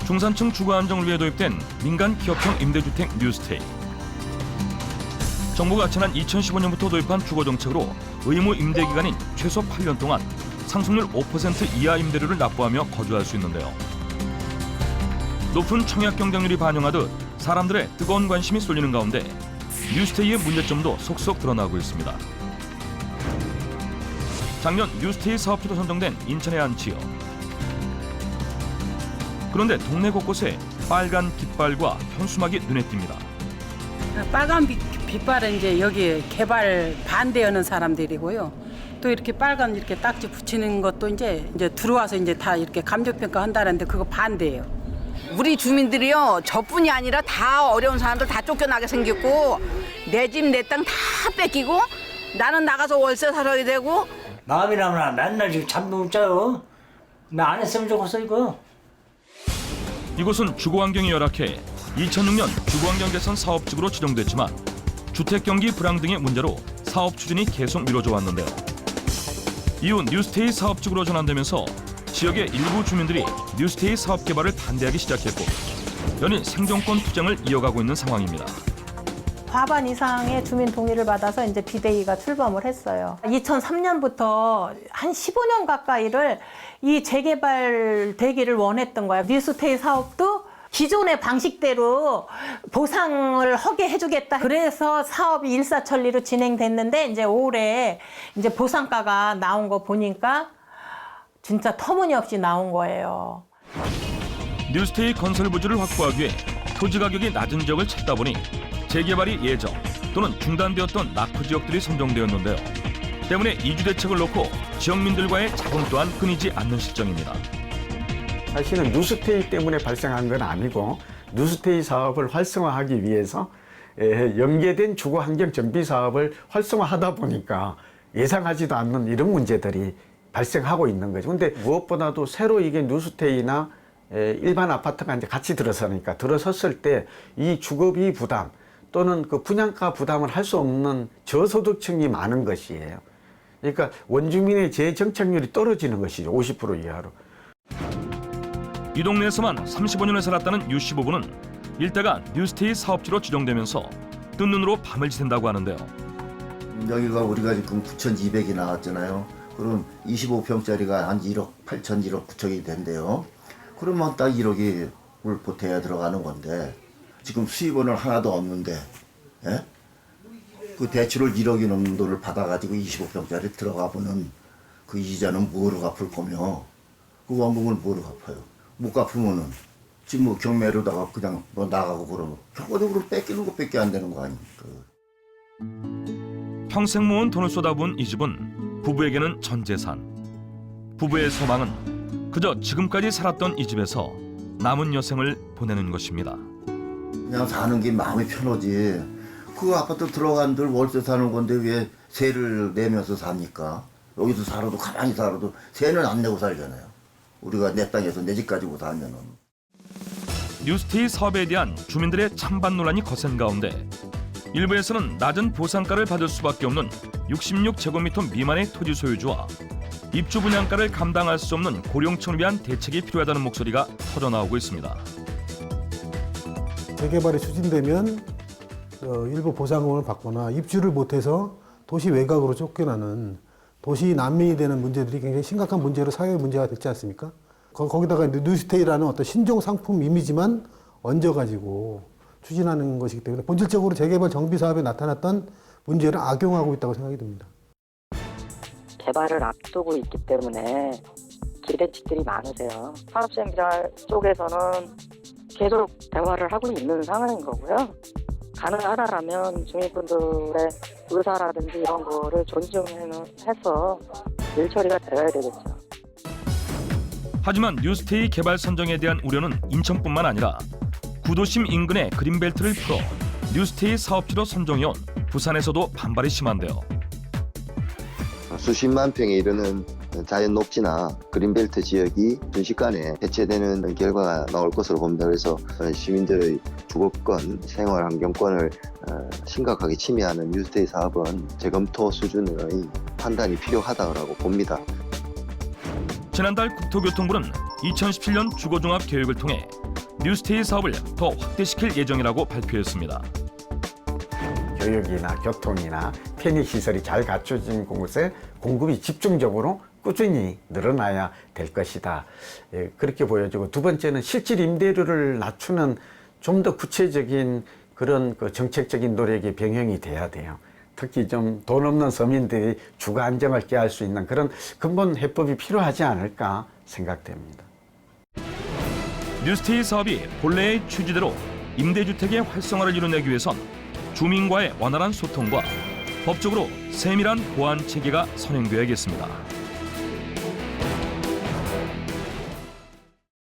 중산층 주거 안정을 위해 도입된 민간 기업형 임대주택 뉴스테이. 정부가 지난 2015년부터 도입한 주거 정책으로 의무 임대 기간인 최소 8년 동안 상승률 5% 이하 임대료를 납부하며 거주할 수 있는데요. 높은 청약 경쟁률이 반영하듯 사람들의 뜨거운 관심이 쏠리는 가운데 뉴스테이의 문제점도 속속 드러나고 있습니다. 작년 뉴스테이 사업지로 선정된 인천의 한 지역. 그런데 동네 곳곳에 빨간 깃발과 현수막이 눈에 띕니다. 빨간 깃발은 이제 여기 개발 반대하는 사람들이고요. 또 이렇게 빨간 이렇게 딱지 붙이는 것도 이제 들어와서 이제 다 이렇게 감정평가 한다는데 그거 반대예요. 우리 주민들이요, 저뿐이 아니라 다 어려운 사람들 다 쫓겨나게 생겼고 내 집 내 땅 다 뺏기고 나는 나가서 월세 살아야 되고. 마음이라면 맨날 지금 잠도 못 자요. 나 안 했으면 좋겠어 이거. 이곳은 주거 환경이 열악해 2006년 주거환경 개선 사업지구로 지정됐지만 주택 경기 불황 등의 문제로 사업 추진이 계속 미뤄져 왔는데요. 이후 뉴스테이 사업지구로 전환되면서 지역의 일부 주민들이 뉴스테이 사업 개발을 반대하기 시작했고 연일 생존권 투쟁을 이어가고 있는 상황입니다. 과반 이상의 주민 동의를 받아서 이제 비대위가 출범을 했어요. 2003년부터 한 15년 가까이를 이 재개발 되기를 원했던 거예요. 뉴스테이 사업도 기존의 방식대로 보상을 하게 해주겠다. 그래서 사업이 일사천리로 진행됐는데 이제 올해 이제 보상가가 나온 거 보니까 진짜 터무니없이 나온 거예요. 뉴스테이 건설 부지를 확보하기 위해 토지 가격이 낮은 지역을 찾다 보니 재개발이 예정 또는 중단되었던 낙후 지역들이 선정되었는데요. 때문에 이주 대책을 놓고 지역민들과의 잡음 또한 끊이지 않는 실정입니다. 사실은 뉴스테이 때문에 발생한 건 아니고 뉴스테이 사업을 활성화하기 위해서 연계된 주거 환경 정비 사업을 활성화하다 보니까 예상하지도 않는 이런 문제들이 발생하고 있는 거죠. 근데 무엇보다도 새로 이게 뉴스테이나 일반 아파트가 이제 같이 들어섰을 때 이 주거비 부담 또는 그 분양가 부담을 할 수 없는 저소득층이 많은 것이에요. 그러니까 원주민의 재정착률이 떨어지는 것이죠. 50% 이하로. 이 동네에서만 35년을 살았다는 유 씨부부는 일대가 뉴스테이 사업지로 지정되면서 뜬 눈으로 밤을 지샌다고 하는데요. 여기가 우리가 지금 9,200이 나왔잖아요. 그럼 25평짜리가 한 1억 8천, 1억 9천이 된대요. 그러면 딱 1억이 물 보태야 들어가는 건데 지금 수입원은 하나도 없는데 예? 그 대출을 1억이 넘는 돈을 받아가지고 25평짜리 들어가 보는 그 이자는 뭐로 갚을 거며 그 원금을 뭐로 갚아요. 못 갚으면은 지금 뭐 경매로다가 그냥 뭐 나가고 그러면 결과적으로 뺏기는 것밖에 안 되는 거 아닙니까. 평생 모은 돈을 쏟아부은 이 집은 부부에게는 전 재산. 부부의 소망은 그저 지금까지 살았던 이 집에서 남은 여생을 보내는 것입니다. 그냥 사는 게 마음이 편하지. 그 아파트 들어간들 월세 사는 건데 왜 세를 내면서 삽니까? 여기서 살아도 가만히 살아도 세는 안 내고 살잖아요. 우리가 내 땅에서 내 집 가지고 살면은. 뉴스테이 사업에 대한 주민들의 찬반 논란이 거센 가운데 일부에서는 낮은 보상가를 받을 수밖에 없는 66제곱미터 미만의 토지 소유주와 입주 분양가를 감당할 수 없는 고령층을 위한 대책이 필요하다는 목소리가 터져나오고 있습니다. 재개발이 추진되면 일부 보상금을 받거나 입주를 못해서 도시 외곽으로 쫓겨나는 도시 난민이 되는 문제들이 굉장히 심각한 문제로 사회 문제가 됐지 않습니까? 거기다가 뉴스테이라는 어떤 신종 상품 이미지만 얹어가지고 추진하는 것이기 때문에 본질적으로 재개발 정비 사업에 나타났던 문제를 악용하고 있다고 생각이 듭니다. 개발을 앞두고 있기 때문에 기대치들이 많으세요. 산업시행자 쪽에서는 계속 대화를 하고 있는 상황인 거고요. 가능하다라면 주민분들의 의사라든지 이런 거를 존중해서 일 처리가 되어야 되겠죠. 하지만 뉴스테이 개발 선정에 대한 우려는 인천뿐만 아니라 구도심 인근의 그린벨트를 풀어 뉴스테이 사업지로 선정해온 부산에서도 반발이 심한데요. 수십만 평에 이르는 자연 녹지나 그린벨트 지역이 순식간에 해체되는 결과가 나올 것으로 봅니다. 그래서 시민들의 주거권, 생활환경권을 심각하게 침해하는 뉴스테이 사업은 재검토 수준의 판단이 필요하다고 봅니다. 지난달 국토교통부는 2017년 주거종합 계획을 통해 뉴스테이 사업을 더 확대시킬 예정이라고 발표했습니다. 교육이나 교통이나 편의시설이 잘 갖춰진 곳에 공급이 집중적으로 꾸준히 늘어나야 될 것이다. 그렇게 보여지고, 두 번째는 실질 임대료를 낮추는 좀 더 구체적인 그런 그 정책적인 노력이 병행이 돼야 돼요. 특히 좀 돈 없는 서민들이 주거 안정을 꾀할 수 있는 그런 근본 해법이 필요하지 않을까 생각됩니다. 뉴스테이 사업이 본래의 취지대로 임대주택의 활성화를 이뤄내기 위해선 주민과의 원활한 소통과 법적으로 세밀한 보안 체계가 선행되어야겠습니다.